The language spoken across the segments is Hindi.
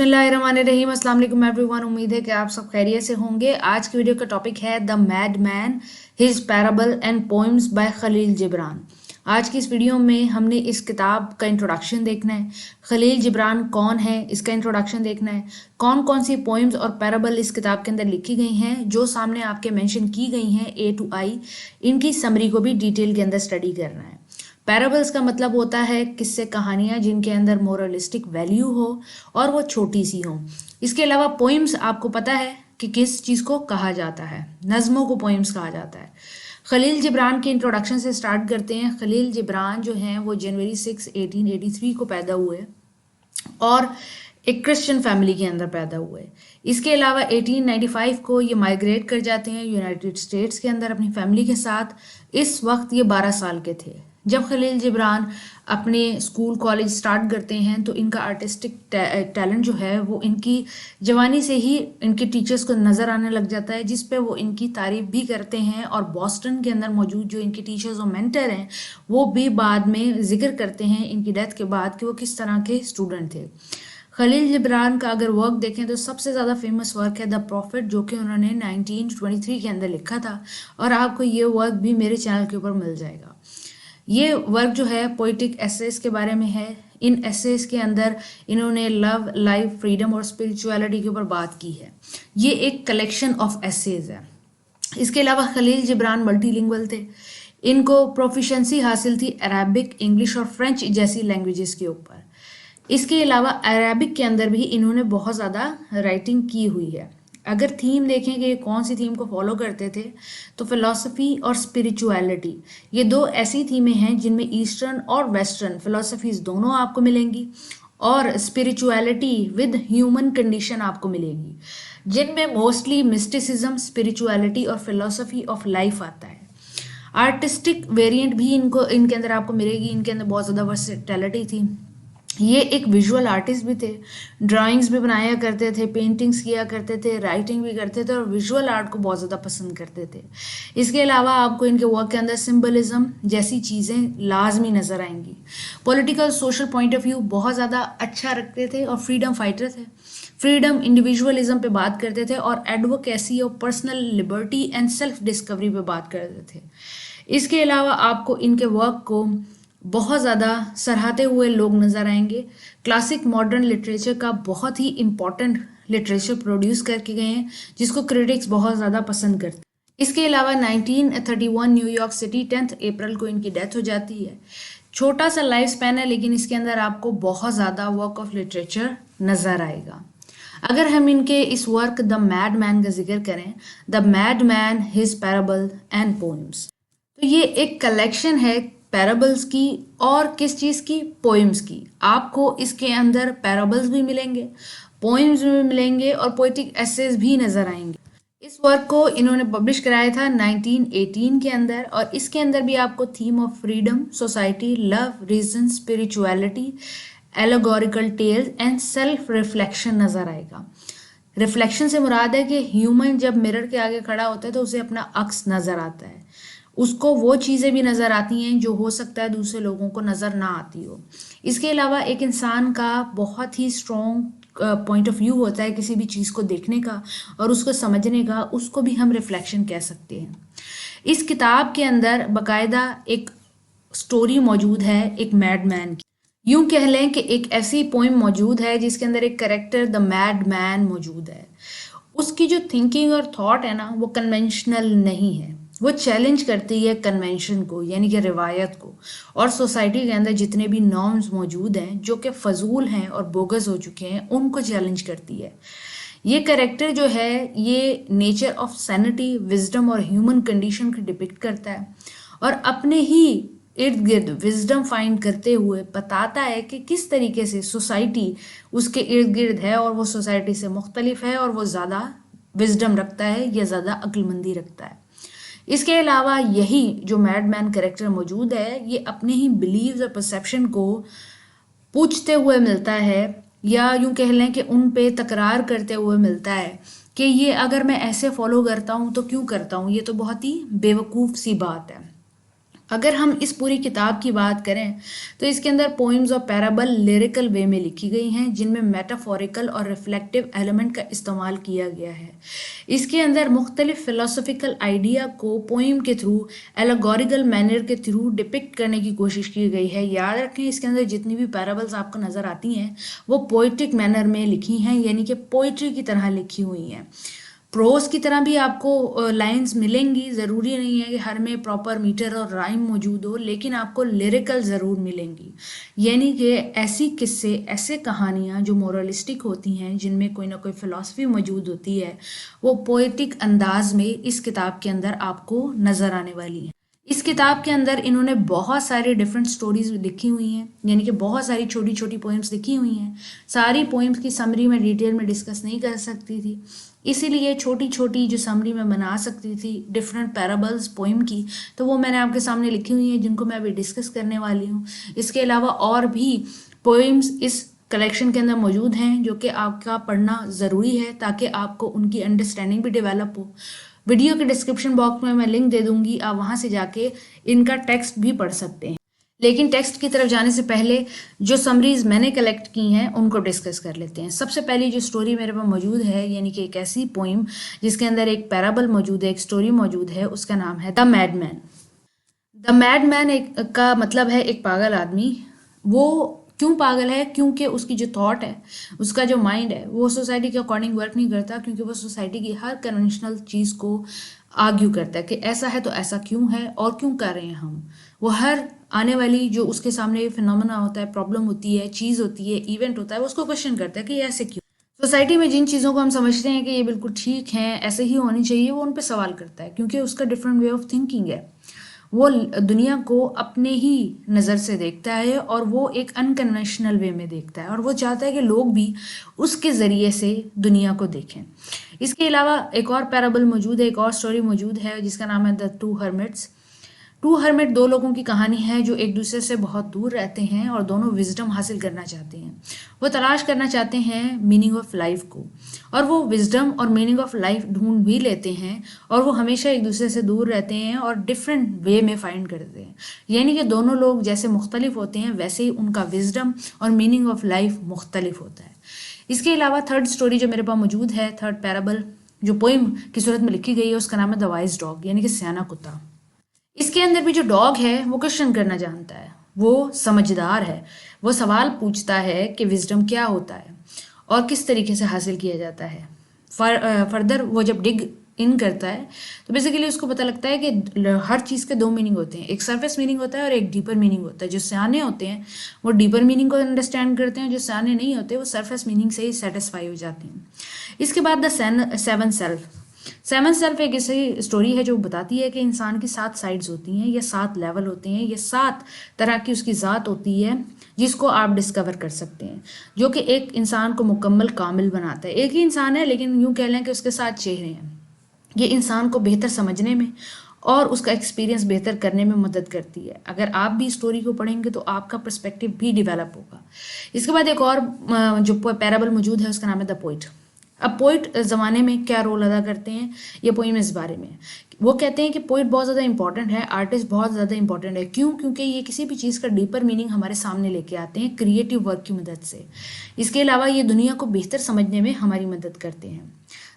बिस्मिल्लाहिर्रहमानिर्रहीम। अस्सलाम वालेकुम एवरीवन। उम्मीद है कि आप सब खैरियत से होंगे। आज की वीडियो का टॉपिक है the mad man, his parable and poems by Khalil Gibran. आज की इस वीडियो में हमने इस किताब का इंट्रोडक्शन देखना है। खलील जिब्रान कौन है, इसका इंट्रोडक्शन देखना है। कौन कौन सी पोइम्स और पैराबल इस किताब के अंदर लिखी गई हैं, जो सामने आपके मेंशन की गई हैं A to I, इनकी समरी को भी डिटेल के अंदर स्टडी करना है। पैराबल्स का मतलब होता है किस्से कहानियां जिनके अंदर मोरलिस्टिक वैल्यू हो और वो छोटी सी हो। इसके अलावा पोइम्स आपको पता है कि किस चीज़ को कहा जाता है, नज़मों को पोइम्स कहा जाता है। खलील जिब्रान के इंट्रोडक्शन से स्टार्ट करते हैं। खलील जिब्रान जो हैं वो जनवरी 6, 1883 को पैदा हुए और एक क्रिश्चियन फैमिली के अंदर पैदा हुए। इसके अलावा 1895 को ये माइग्रेट कर जाते हैं यूनाइटेड स्टेट्स के अंदर अपनी फैमिली के साथ। इस वक्त ये 12 साल के थे। जब खलील जिब्रान अपने स्कूल कॉलेज स्टार्ट करते हैं तो इनका आर्टिस्टिक टैलेंट जो है वो इनकी जवानी से ही इनके टीचर्स को नज़र आने लग जाता है, जिस पे वो इनकी तारीफ भी करते हैं। और बॉस्टन के अंदर मौजूद जो इनके टीचर्स और मेंटर हैं वो भी बाद में जिक्र करते हैं इनकी डेथ के बाद कि वो किस तरह के स्टूडेंट थे। खलील जिब्रान का अगर वर्क देखें तो सबसे ज़्यादा फेमस वर्क है द प्रॉफिट, जो कि उन्होंने 1923 के अंदर लिखा था और आपको ये वर्क भी मेरे चैनल के ऊपर मिल जाएगा। ये वर्क जो है पोइटिक एसेस के बारे में है। इन एसेस के अंदर इन्होंने लव, लाइफ, फ्रीडम और स्पिरिचुअलिटी के ऊपर बात की है। ये एक कलेक्शन ऑफ एसेज है। इसके अलावा खलील जिब्रान मल्टीलिंगुअल थे। इनको प्रोफिशेंसी हासिल थी अरेबिक, इंग्लिश और फ्रेंच जैसी लैंग्वेजेस के ऊपर। इसके अलावा अरेबिक के अंदर भी इन्होंने बहुत ज़्यादा राइटिंग की हुई है। अगर थीम देखें कि कौन सी थीम को फॉलो करते थे तो फिलॉसफी और स्पिरिचुअलिटी, ये दो ऐसी थीमें हैं जिनमें ईस्टर्न और वेस्टर्न फिलॉसफीज दोनों आपको मिलेंगी और स्पिरिचुअलिटी विद ह्यूमन कंडीशन आपको मिलेगी, जिनमें मोस्टली मिस्टिसिज्म, स्पिरिचुअलिटी और फिलॉसफी ऑफ लाइफ आता है। आर्टिस्टिक वेरिएंट भी इनके अंदर आपको मिलेगी। इनके अंदर बहुत ज़्यादा वर्सेटैलिटी थी। ये एक विजुअल आर्टिस्ट भी थे, ड्राइंग्स भी बनाया करते थे, पेंटिंग्स किया करते थे, राइटिंग भी करते थे और विजुअल आर्ट को बहुत ज़्यादा पसंद करते थे। इसके अलावा आपको इनके वर्क के अंदर सिंबलिज्म जैसी चीज़ें लाजमी नज़र आएंगी। Political social point of view बहुत ज़्यादा अच्छा रखते थे और फ्रीडम फाइटर थे। फ्रीडम, इंडिविजुअलिज्म पे बात करते थे और एडवोकेसी और personal liberty and self discovery पे बात करते थे। इसके अलावा आपको इनके वर्क को बहुत ज़्यादा सराहते हुए लोग नज़र आएंगे। क्लासिक मॉडर्न लिटरेचर का बहुत ही इम्पॉर्टेंट लिटरेचर प्रोड्यूस करके गए हैं, जिसको क्रिटिक्स बहुत ज़्यादा पसंद करते हैं। इसके अलावा 1931 न्यूयॉर्क सिटी 10 अप्रैल को इनकी डेथ हो जाती है। छोटा सा लाइफ स्पैन है, लेकिन इसके अंदर आपको बहुत ज़्यादा वर्क ऑफ लिटरेचर नज़र आएगा। अगर हम इनके इस वर्क द मैड मैन का जिक्र करें, the mad man, his parable and poems, तो ये एक कलेक्शन है पैराबल्स की और किस चीज़ की, पोइम्स की। आपको इसके अंदर पैराबल्स भी मिलेंगे, पोइम्स भी मिलेंगे और पोइटिक एसेज भी नज़र आएंगे। इस वर्क को इन्होंने पब्लिश कराया था 1918 के अंदर और इसके अंदर भी आपको theme of freedom, society, love, reason, spirituality, allegorical tales and self reflection नज़र आएगा। रिफ्लेक्शन से मुराद है कि ह्यूमन जब मिरर के आगे खड़ा होता है तो उसे अपना अक्स नज़र आता है, उसको वो चीज़ें भी नज़र आती हैं जो हो सकता है दूसरे लोगों को नज़र ना आती हो। इसके अलावा एक इंसान का बहुत ही स्ट्रॉन्ग पॉइंट ऑफ व्यू होता है किसी भी चीज़ को देखने का और उसको समझने का, उसको भी हम रिफ्लेक्शन कह सकते हैं। इस किताब के अंदर बाकायदा एक स्टोरी मौजूद है एक मैड मैन की। यूं कह लें कि एक ऐसी पोइम मौजूद है जिसके अंदर एक कैरेक्टर द मैड मैन मौजूद है। उसकी जो थिंकिंग और थॉट है ना, वो कन्वेंशनल नहीं है। वो चैलेंज करती है कन्वेंशन को, यानी कि रिवायत को, और सोसाइटी के अंदर जितने भी नॉर्म्स मौजूद हैं जो कि फजूल हैं और बोगस हो चुके हैं, उनको चैलेंज करती है। ये कैरेक्टर जो है ये नेचर ऑफ सैनिटी, विजडम और ह्यूमन कंडीशन को डिपिक्ट करता है और अपने ही इर्द गिर्द विजडम फाइंड करते हुए बताता है कि किस तरीके से सोसाइटी उसके इर्द गिर्द है और वो सोसाइटी से मुख्तलिफ है और वो ज़्यादा विजडम रखता है या ज़्यादा अक्लमंदी रखता है। इसके अलावा यही जो मैडमैन कैरेक्टर मौजूद है, ये अपने ही बिलीव्स और परसेप्शन को पूछते हुए मिलता है, या यूं कह लें कि उन पे तकरार करते हुए मिलता है कि ये अगर मैं ऐसे फॉलो करता हूँ तो क्यों करता हूँ, ये तो बहुत ही बेवकूफ़ सी बात है। अगर हम इस पूरी किताब की बात करें तो इसके अंदर पोइम्स और पैराबल लिरिकल वे में लिखी गई हैं, जिनमें मेटाफोरिकल और रिफ्लेक्टिव एलिमेंट का इस्तेमाल किया गया है। इसके अंदर मुख्तलिफ फिलोसफिकल आइडिया को पोइम के थ्रू, एलेगोरिकल मैनर के थ्रू डिपिक्ट करने की कोशिश की गई है। याद रखें, इसके अंदर जितनी भी पैराबल्स आपको नज़र आती हैं वो पोइट्रिक मैनर में लिखी हैं, यानी कि पोइट्री की तरह लिखी हुई हैं। प्रोज की तरह भी आपको लाइंस मिलेंगी, ज़रूरी नहीं है कि हर में प्रॉपर मीटर और राइम मौजूद हो, लेकिन आपको लिरिकल ज़रूर मिलेंगी, यानी कि ऐसी किस्से, ऐसे कहानियाँ जो मोरलिस्टिक होती हैं, जिनमें कोई ना कोई फ़िलासफ़ी मौजूद होती है, वो पोएटिक अंदाज में इस किताब के अंदर आपको नज़र आने वाली हैं। इस किताब के अंदर इन्होंने बहुत सारी डिफरेंट स्टोरीज लिखी हुई हैं, यानी कि बहुत सारी छोटी छोटी पोइम्स लिखी हुई हैं। सारी पोइम्स की समरी में डिटेल में डिस्कस नहीं कर सकती थी, इसीलिए छोटी छोटी जो समरी में बना सकती थी डिफरेंट पैराबल्स पोइम की, तो वो मैंने आपके सामने लिखी हुई हैं, जिनको मैं अभी डिस्कस करने वाली हूँ। इसके अलावा और भी पोइम्स इस कलेक्शन के अंदर मौजूद हैं, जो कि आपका पढ़ना ज़रूरी है ताकि आपको उनकी अंडरस्टैंडिंग भी डेवलप हो। वीडियो के डिस्क्रिप्शन बॉक्स में मैं लिंक दे दूंगी, आप वहाँ से जाके इनका टेक्स्ट भी पढ़ सकते हैं। लेकिन टेक्स्ट की तरफ जाने से पहले जो समरीज मैंने कलेक्ट की हैं उनको डिस्कस कर लेते हैं। सबसे पहली जो स्टोरी मेरे पास मौजूद है, यानी कि एक ऐसी पोइम जिसके अंदर एक पैराबल मौजूद है, एक स्टोरी मौजूद है, उसका नाम है द मैडमैन। द मैडमैन का मतलब है एक पागल आदमी। वो क्यों पागल है? क्योंकि उसकी जो थॉट है, उसका जो माइंड है, वो सोसाइटी के अकॉर्डिंग वर्क नहीं करता, क्योंकि वो सोसाइटी की हर कन्वेंशनल चीज़ को आर्ग्यू करता है कि ऐसा है तो ऐसा क्यों है और क्यों कर रहे हैं हम। वो हर आने वाली जो उसके सामने फिनोमेना होता है, प्रॉब्लम होती है, चीज़ होती है, इवेंट होता है, वो उसको क्वेश्चन करता है कि ऐसे क्यों। सोसाइटी में जिन चीज़ों को हम समझते हैं कि ये बिल्कुल ठीक है, ऐसे ही होनी चाहिए, वो उन पर सवाल करता है, क्योंकि उसका डिफरेंट वे ऑफ थिंकिंग है। वो दुनिया को अपने ही नज़र से देखता है और वो एक अनकन्वेंशनल वे में देखता है, और वो चाहता है कि लोग भी उसके ज़रिए से दुनिया को देखें। इसके अलावा एक और पैराबल मौजूद है, एक और स्टोरी मौजूद है, जिसका नाम है the two hermits. Two hermit दो लोगों की कहानी है जो एक दूसरे से बहुत दूर रहते हैं और दोनों विजडम हासिल करना चाहते हैं। वो तलाश करना चाहते हैं मीनिंग ऑफ लाइफ को, और वो विजडम और मीनिंग ऑफ लाइफ ढूंढ भी लेते हैं, और वो हमेशा एक दूसरे से दूर रहते हैं और डिफरेंट वे में फाइंड करते हैं। यानी कि दोनों लोग जैसे मुख्तलिफ होते हैं, वैसे ही उनका विजडम और मीनिंग ऑफ लाइफ मुख्तलिफ होता है। इसके अलावा थर्ड स्टोरी जो मेरे पास मौजूद है, थर्ड पैराबल जो पोइम की सूरत में लिखी गई है, उसका नाम है द वाइज डॉग, यानी कि सियाना कुत्ता। इसके अंदर भी जो डॉग है वो क्वेश्चन करना जानता है, वो समझदार है, वो सवाल पूछता है कि विजडम क्या होता है और किस तरीके से हासिल किया जाता है। फर्दर वो जब डिग इन करता है तो बेसिकली उसको पता लगता है कि हर चीज़ के दो मीनिंग होते हैं, एक सरफेस मीनिंग होता है और एक डीपर मीनिंग होता है। जो सियाने होते हैं वो डीपर मीनिंग को अंडरस्टैंड करते हैं, जो सियाने नहीं होते वो सरफेस मीनिंग से ही सेटिस्फाई हो जाते हैं। इसके बाद द सेवन सेल्फ एक ऐसी स्टोरी है जो बताती है कि इंसान की 7 साइड्स होती हैं, या 7 लेवल होते हैं, या 7 तरह की उसकी ज़ात होती है जिसको आप डिस्कवर कर सकते हैं, जो कि एक इंसान को मुकम्मल कामिल बनाता है। एक ही इंसान है, लेकिन यूँ कह लें कि उसके 7 चेहरे हैं। ये इंसान को बेहतर समझने में और उसका एक्सपीरियंस बेहतर करने में मदद करती है। अगर आप भी स्टोरी को पढ़ेंगे तो आपका पर्सपेक्टिव भी डेवलप होगा। इसके बाद एक और जो पैराबल मौजूद है, उसका नाम है द पोइट। अब पोइट ज़माने में क्या रोल अदा करते हैं, ये पोइम इस बारे में। वो कहते हैं कि पोइट बहुत ज़्यादा इंपॉर्टेंट है, आर्टिस्ट बहुत ज़्यादा इंपॉर्टेंट है। क्यों? क्योंकि ये किसी भी चीज़ का डीपर मीनिंग हमारे सामने लेके आते हैं क्रिएटिव वर्क की मदद से। इसके अलावा ये दुनिया को बेहतर समझने में हमारी मदद करते हैं।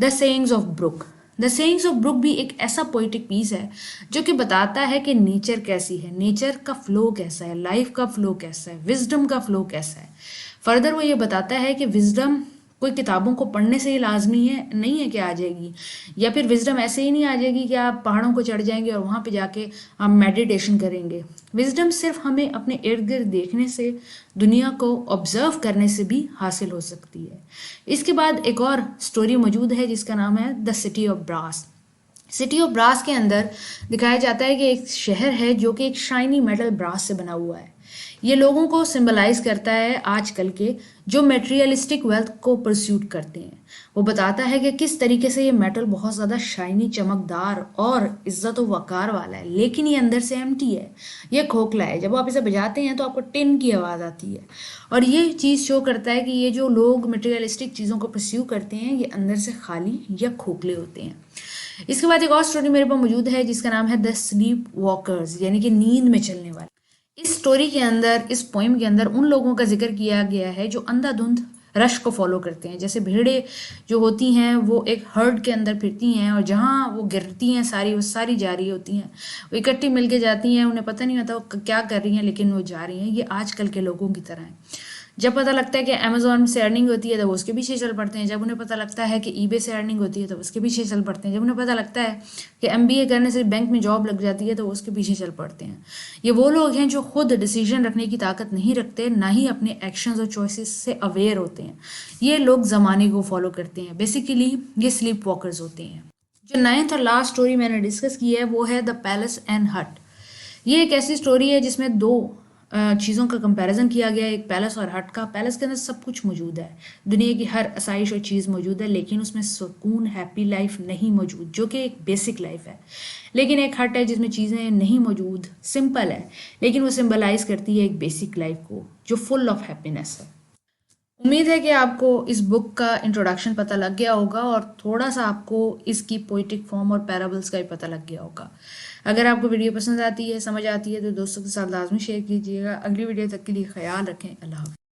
The sayings of Brook. The sayings of Brook भी एक ऐसा पोइटिक पीस है जो कि बताता है कि नेचर कैसी है, नेचर का फ्लो कैसा है, लाइफ का फ्लो कैसा है, विजडम का फ्लो कैसा है। फर्दर वो ये बताता है कि विजडम कोई किताबों को पढ़ने से ही लाजमी है नहीं है कि आ जाएगी, या फिर विजडम ऐसे ही नहीं आ जाएगी कि आप पहाड़ों को चढ़ जाएंगे और वहाँ पे जाके आप मेडिटेशन करेंगे। विजडम सिर्फ हमें अपने इर्द गिर्द देखने से, दुनिया को ऑब्जर्व करने से भी हासिल हो सकती है। इसके बाद एक और स्टोरी मौजूद है जिसका नाम है the city of brass. City of brass के अंदर दिखाया जाता है कि एक शहर है जो कि एक शाइनी मेटल ब्रास से बना हुआ है। ये लोगों को सिंबलाइज करता है आजकल के जो मेटेरियलिस्टिक वेल्थ को परस्यूट करते हैं। वो बताता है कि किस तरीके से ये मेटल बहुत ज़्यादा शाइनी, चमकदार और इज्जत और वकार वाला है, लेकिन ये अंदर से एम्प्टी है, ये खोखला है। जब आप इसे बजाते हैं तो आपको टिन की आवाज़ आती है, और ये चीज़ शो करता है कि ये जो लोग मटेरियलिस्टिक चीज़ों को परस्यू करते हैं ये अंदर से खाली या खोखले होते हैं। इसके बाद एक और स्टोरी मेरे पास मौजूद है जिसका नाम है द स्लीप वॉकर्स, यानी कि नींद में चलने वाले। इस स्टोरी के अंदर, इस पोइम के अंदर उन लोगों का जिक्र किया गया है जो अंधाधुंध रश को फॉलो करते हैं। जैसे भेड़े जो होती हैं वो एक हर्ड के अंदर फिरती हैं, और जहाँ वो गिरती हैं सारी, वो सारी जा रही होती हैं, वो इकट्ठी मिलके जाती हैं, उन्हें पता नहीं होता वो क्या कर रही हैं, लेकिन वो जा रही हैं। ये आजकल के लोगों की तरह है। जब पता लगता है कि अमेजोन से अर्निंग होती है तो वो उसके पीछे चल पड़ते हैं। जब उन्हें पता लगता है कि ईबे से अर्निंग होती है तो उसके पीछे चल पड़ते हैं। जब उन्हें पता लगता है कि एमबीए करने से बैंक में जॉब लग जाती है तो वो उसके पीछे चल पड़ते हैं। ये वो लोग हैं जो खुद डिसीजन रखने की ताकत नहीं रखते, ना ही अपने एक्शंस और चॉइसेस से अवेयर होते हैं। ये लोग ज़माने को फॉलो करते हैं। बेसिकली ये स्लीप वॉकर्स होते हैं। जो 9th और लास्ट स्टोरी मैंने डिस्कस की है वो है द पैलेस एंड हट। ये एक ऐसी स्टोरी है जिसमें दो चीज़ों का कंपैरिजन किया गया है, एक पैलेस और हट का। पैलेस के अंदर सब कुछ मौजूद है, दुनिया की हर आसाइश और चीज़ मौजूद है, लेकिन उसमें सुकून, हैप्पी लाइफ नहीं मौजूद, जो कि एक बेसिक लाइफ है। लेकिन एक हट है जिसमें चीज़ें नहीं मौजूद, सिंपल है, लेकिन वो सिंबलाइज करती है एक बेसिक लाइफ को जो फुल ऑफ हैप्पीनेस है। उम्मीद है कि आपको इस बुक का इंट्रोडक्शन पता लग गया होगा और थोड़ा सा आपको इसकी पोइटिक फॉर्म और पैराबल्स का भी पता लग गया होगा। अगर आपको वीडियो पसंद आती है, समझ आती है, तो दोस्तों के साथ लाजमी शेयर कीजिएगा। अगली वीडियो तक के लिए ख्याल रखें। अल्लाह हाफ़िज़।